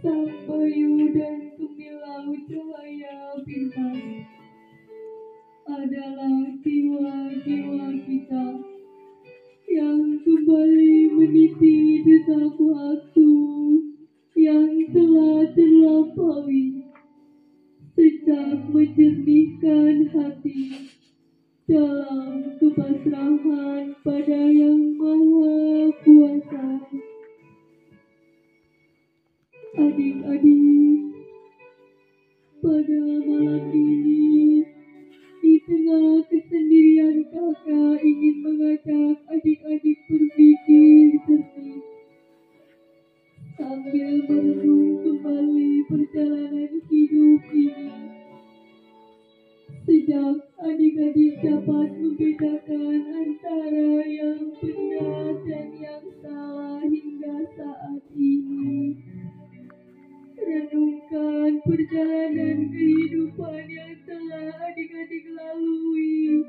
Sang Bayu dan Kemilau cahaya bintang adalah jiwa-jiwa kita yang kembali meniti detak waktu yang telah terlampaui, sejak menjernihkan hati dalam kepasrahan pada Yang Maha Kuasa. Adik-adik, pada malam ini, di tengah kesendirian kakak ingin mengajak adik-adik berpikir jernih sambil merenung kembali perjalanan hidup ini. Sejak adik-adik dapat membedakan antara yang benar dan yang salah hingga saat ini, renungkan perjalanan kehidupan yang telah adik-adik lalui.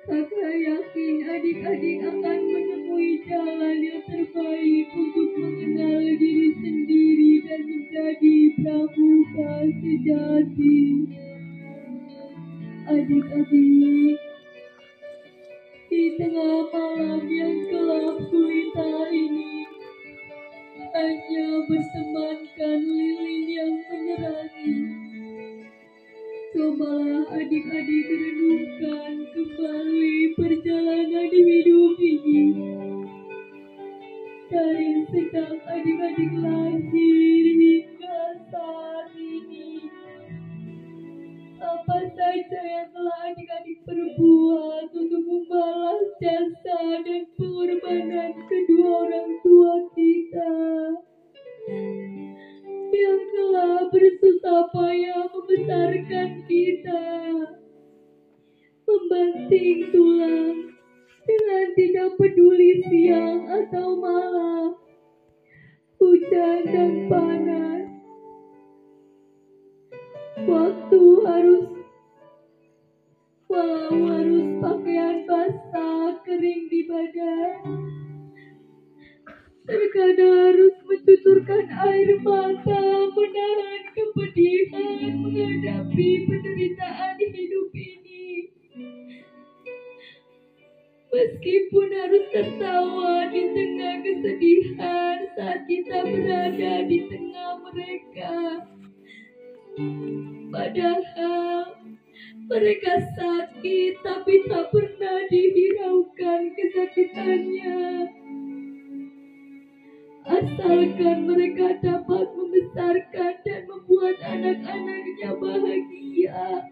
Kakak yakin adik-adik akan menemui jalan yang terbaik untuk mengenal diri sendiri dan menjadi pramuka sejati. Adik-adik, di tengah malam yang gelap gulita ini, hanya bersemankan lilin yang menerangi. Cobalah adik-adik renungkan kembali perjalanan hidup ini. Dari sejak adik-adik lahir hingga saat ini, apa saja yang telah adik-adik perbuat untuk membalas jasa dan pengorbanan kedua orang tua kita yang telah bersusah payah membesarkan kita, membanting tulang dengan tidak peduli siang atau malam, hujan dan panas. Walau harus pakaian basah kering di badan, terkadang harus mencucurkan air mata, menahan kepedihan menghadapi penderitaan hidup ini. Meskipun harus tertawa di tengah kesedihan saat kita berada di tengah mereka, padahal mereka sakit tapi tak pernah dihiraukan kesakitannya. Asalkan mereka dapat membesarkan dan membuat anak-anaknya bahagia.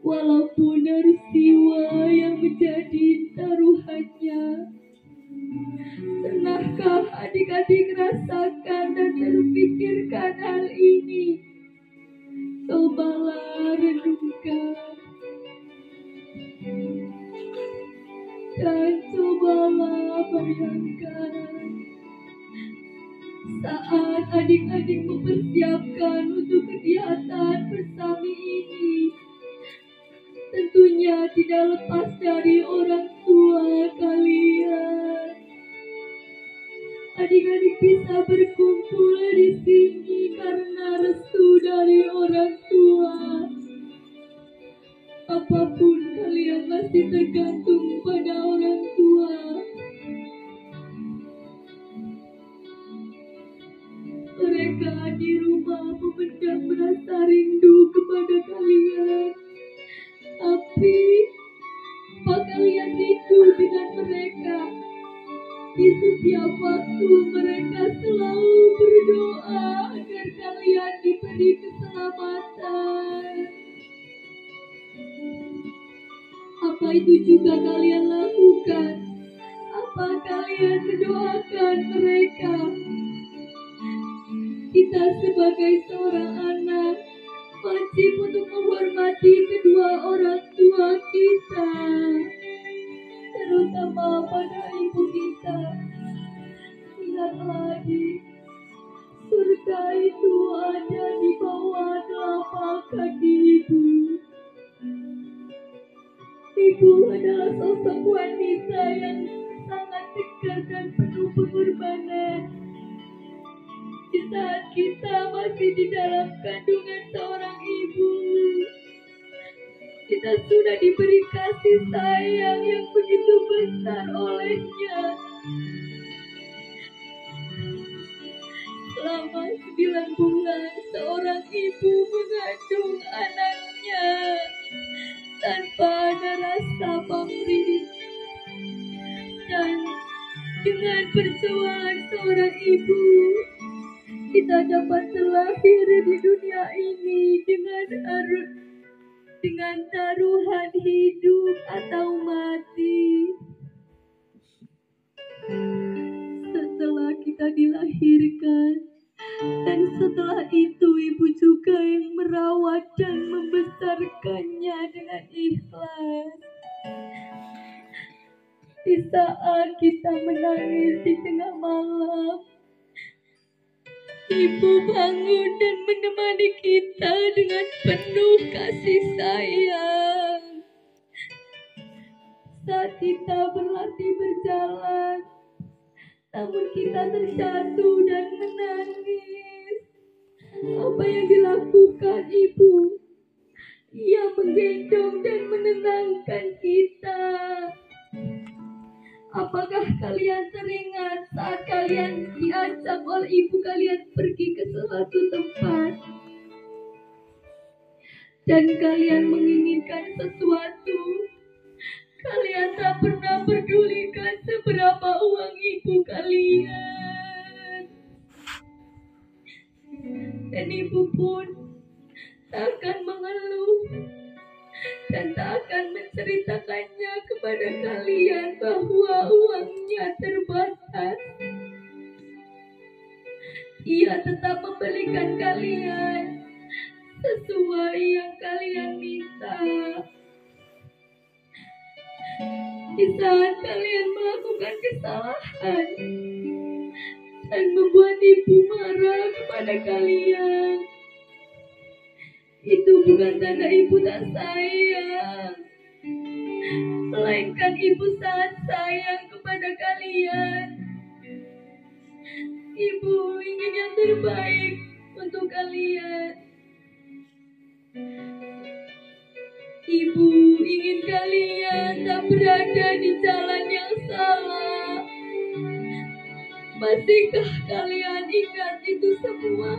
Walaupun harus jiwa yang menjadi taruhannya. Pernahkah adik-adik rasakan dan terpikirkan hal ini? Cobalah renungkan. Dan cobalah bayangkan saat adik-adik mempersiapkan untuk kegiatan bersami ini, tentunya tidak lepas dari orang tua kalian. Adik-adik bisa berkumpul di sini karena restu dari orang tua. Apapun kalian masih tergantung pada orang tua. Mereka di rumah memendam rasa rindu kepada kalian. Tapi, apa kalian rindu dengan mereka? Di setiap waktu mereka selalu berdoa agar kalian diberi keselamatan. Apa itu juga kalian lakukan? Apa kalian mendoakan mereka? Kita sebagai seorang anak wajib untuk menghormati kedua orang tua kita, terutama pada ibu kita. Ingatlah adik, surga itu ada di bawah telapak kaki ibu. Ibu adalah sosok wanita yang sangat tegar dan penuh pengorbanan. Di saat kita masih di dalam kandungan seorang ibu, kita sudah diberi kasih sayang yang begitu besar olehnya. Selama 9 bulan, seorang ibu mengandung anaknya tanpa ada rasa pamrih. Dan dengan perjuangan seorang ibu, kita dapat terlahir di dunia ini dengan taruhan hidup atau mati. Setelah kita dilahirkan, dan setelah itu ibu juga yang merawat dan membesarkannya dengan ikhlas. Di saat kita menangis di tengah malam, ibu bangun dan menemani kita dengan penuh kasih sayang. Saat kita berlatih berjalan, namun kita terjatuh dan menangis, apa yang dilakukan ibu? Ia menggendong dan menenangkan kita. Apakah kalian teringat saat kalian diajak oleh ibu kalian pergi ke suatu tempat dan kalian menginginkan sesuatu? Kalian tak pernah pedulikan seberapa uang ibu kalian. Dan ibu pun tak akan mengeluh dan tak akan menceritakannya kepada kalian bahwa uangnya terbatas. Ia tetap memberikan kalian sesuai yang kalian minta. Di saat kalian melakukan kesalahan dan membuat ibu marah kepada kalian, itu bukan tanda ibu tak sayang, melainkan ibu sangat sayang kepada kalian. Ibu ingin yang terbaik untuk kalian. Ibu ingin kalian tak berada di jalan yang salah. Masihkah kalian ingat itu semua?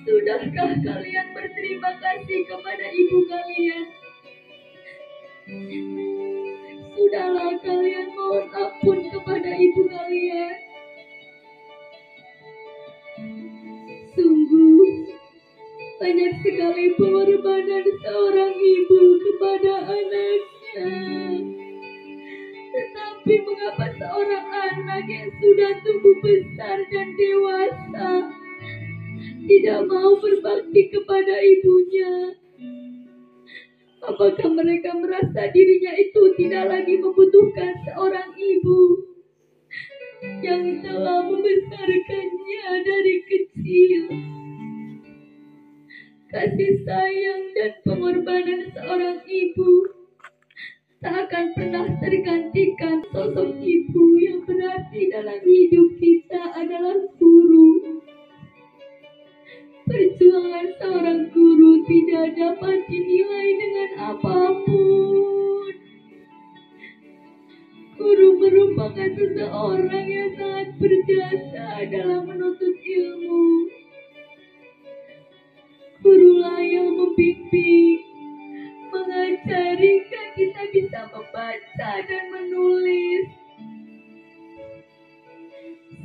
Sudahkah kalian berterima kasih kepada ibu kalian? Sudahlah kalian mohon ampun kepada ibu kalian? Sungguh banyak sekali pengorbanan seorang ibu kepada anaknya. Tetapi mengapa seorang anak yang sudah tumbuh besar dan dewasa tidak mau berbakti kepada ibunya? Apakah mereka merasa dirinya itu tidak lagi membutuhkan seorang ibu yang telah membesarkannya dari kecil? Kasih sayang dan pengorbanan seorang ibu tak akan pernah tergantikan. Sosok ibu yang berarti dalam hidup kita adalah guru. Perjuangan seorang guru tidak dapat dinilai dengan apapun. Guru merupakan seseorang yang sangat berjasa dalam menuntut ilmu. Gurulah yang membimbing, mengajari kita bisa membaca dan menulis.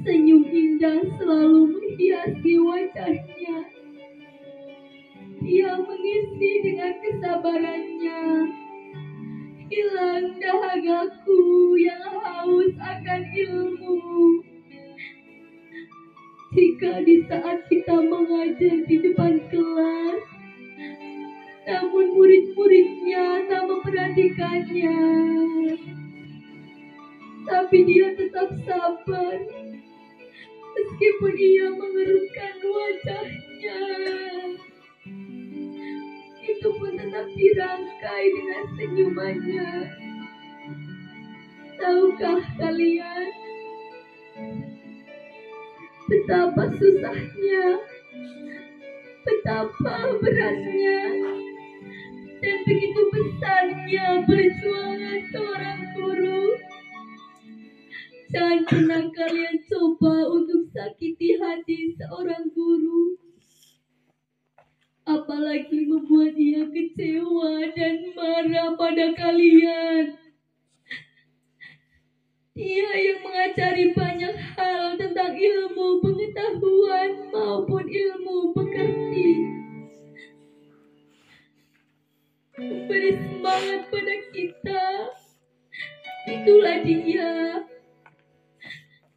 Senyum indah selalu menghiasi wajahnya. Dia mengisi dengan kesabarannya. Hilang dahagaku yang haus akan ilmu. Jika di saat kita mengajar di depan kelas, namun murid-muridnya tak memperhatikannya, tapi dia tetap sabar, meskipun ia mengerutkan wajahnya, itu pun tetap dirangkai dengan senyumannya. Tahukah kalian betapa susahnya, betapa beratnya, dan begitu besarnya perjuangan seorang guru? Jangan pernah kalian coba untuk sakiti hati seorang guru, apalagi membuat dia kecewa dan marah pada kalian. Dia yang mengajari banyak hal tentang ilmu pengetahuan maupun ilmu mengerti, memberi semangat pada kita. Itulah dia.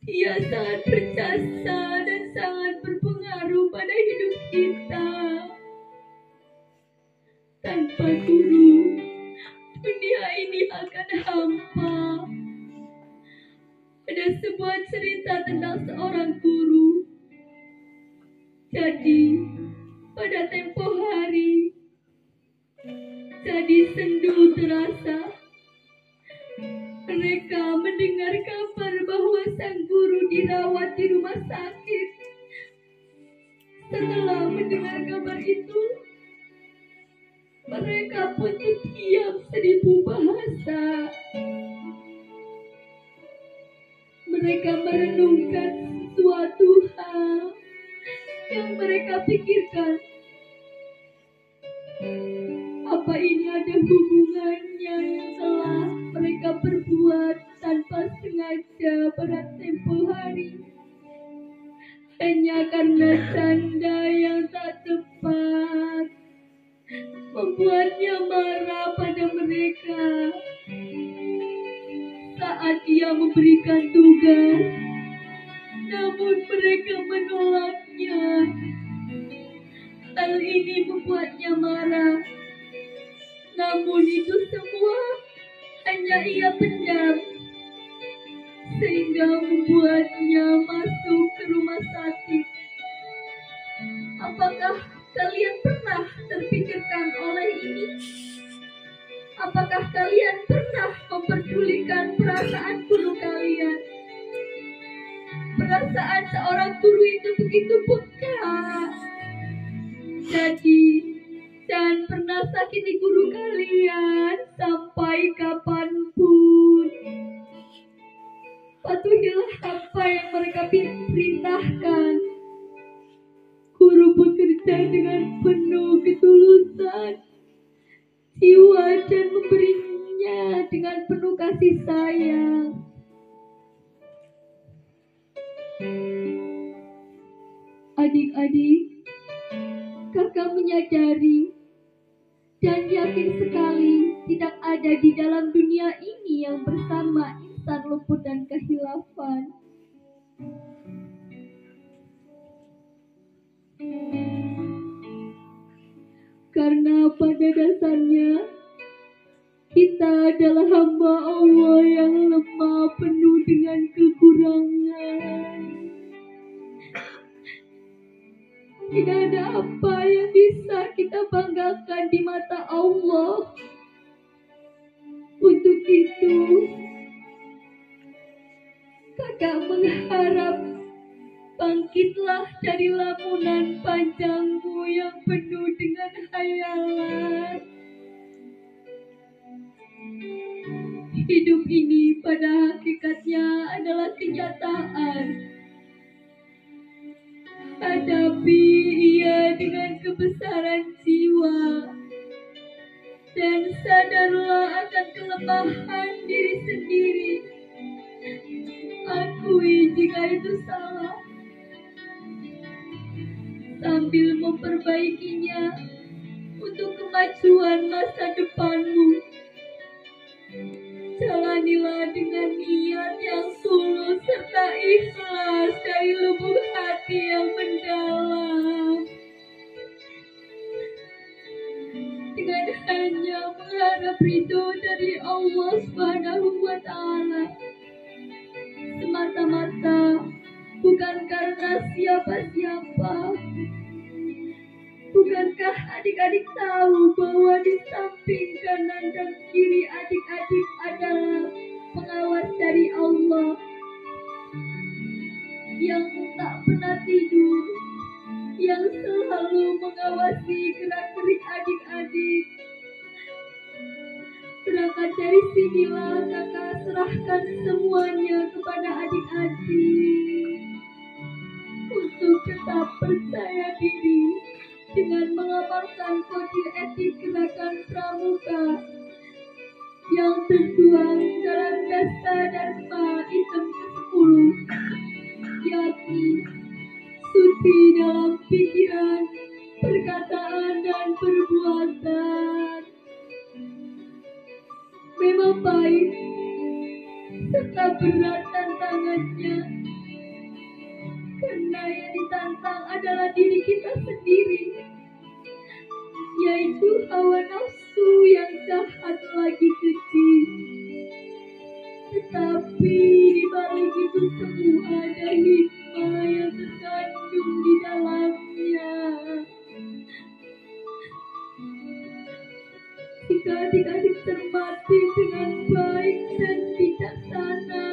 Dia sangat berjasa dan sangat berpengaruh pada hidup kita. Tanpa guru, dunia ini akan hampa. Ada sebuah cerita tentang seorang guru. Jadi, pada tempo hari, jadi sendu terasa. Mereka mendengar kabar bahwa sang guru dirawat di rumah sakit. Setelah mendengar kabar itu, mereka pun diam 1000 bahasa. Mereka merenungkan sesuatu hal yang mereka pikirkan. Apa ini ada hubungannya yang telah mereka perbuat tanpa sengaja pada tempo hari? Hanya karena canda yang tak tepat membuatnya marah pada mereka. Saat dia memberikan tugas, namun mereka menolaknya. Hal ini membuatnya marah. Namun itu semua hanya ia pendam, sehingga membuatnya masuk ke rumah sakit. Apakah kalian pernah terpikirkan oleh ini? Apakah kalian pernah memperdulikan perasaan guru kalian? Perasaan seorang guru itu begitu peka. Jadi, jangan pernah sakiti guru kalian sampai kapanpun. Patuhilah apa yang mereka perintahkan. Guru bekerja dengan penuh ketulusan jiwa dan memberinya dengan penuh kasih sayang. Adik-adik, kakak menyadari dan yakin sekali tidak ada di dalam dunia ini yang bersama insan luput dan kehilafan. Karena pada dasarnya kita adalah hamba Allah yang lemah, penuh dengan kekurangan. Tidak ada apa yang bisa kita banggakan di mata Allah. Untuk itu, kakak mengharap bangkitlah dari lamunan panjangmu yang penuh dengan khayalan. Hidup ini pada hakikatnya adalah kenyataan. Hadapi ia dengan kebesaran jiwa dan sadarlah akan kelemahan diri sendiri. Akui jika itu salah, sambil memperbaikinya untuk kemajuan masa depanmu. Jalanilah dengan niat yang tulus serta ikhlas dari lubuk hati yang mendalam, dengan hanya mengharap ridho dari Allah SWT semata-mata, bukan karena siapa-siapa. Bukankah adik-adik tahu bahwa di samping kanan dan kiri adik-adik adalah pengawas dari Allah yang tak pernah tidur, yang selalu mengawasi gerak-gerik adik-adik. Berangkat dari sinilah kakak serahkan semuanya kepada adik-adik untuk tetap percaya diri dengan mengamalkan kode etik gerakan pramuka yang tertuang dalam Dasa Dharma item ke-10, yakni suci dalam pikiran, perkataan, dan perbuatan. Memang baik serta berat tantangannya, karena yang ditantang adalah diri kita sendiri, yaitu hawa nafsu yang jahat lagi keji. Tetapi di balik itu semua ada hikmah yang terkandung di dalamnya. Jika adik-adik cermati dengan baik dan bijaksana,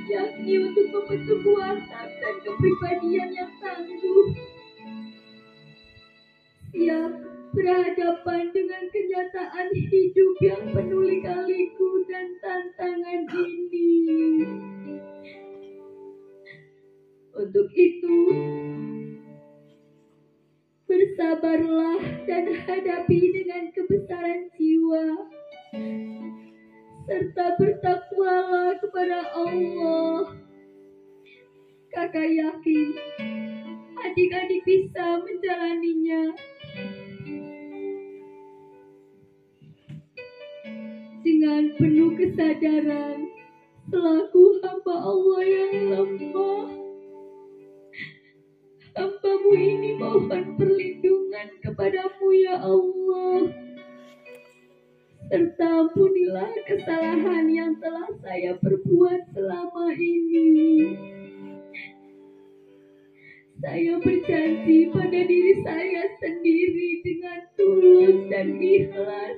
yakni untuk membentuk watak dan kepribadian yang tangguh, siap berhadapan dengan kenyataan hidup yang penuh lika-liku dan tantangan ini. Untuk itu, bersabarlah dan hadapi dengan kebesaran jiwa, serta bertakwalah kepada Allah. Kakak yakin adik-adik bisa menjalaninya dengan penuh kesadaran selaku hamba Allah yang lemah. Hamba-Mu ini mohon perlindungan kepada-Mu ya Allah, serta ampunilah kesalahan yang telah saya perbuat selama ini. Saya berjanji pada diri saya sendiri dengan tulus dan ikhlas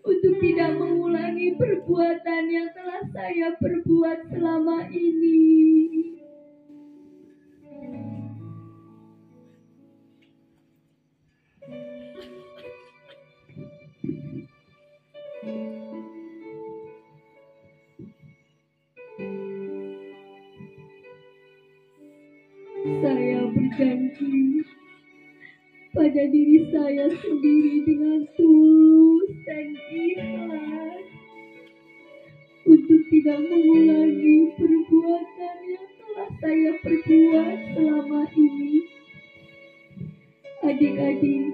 untuk tidak mengulangi perbuatan yang telah saya perbuat selama ini. Saya berjanji pada diri saya sendiri dengan tulus dan ikhlas untuk tidak mengulangi perbuatan yang telah saya perbuat selama ini. Adik-adik,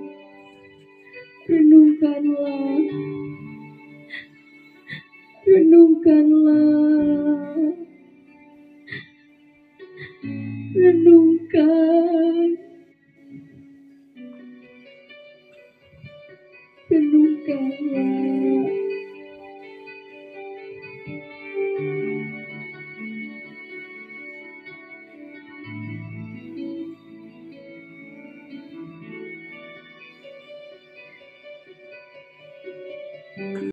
renungkanlah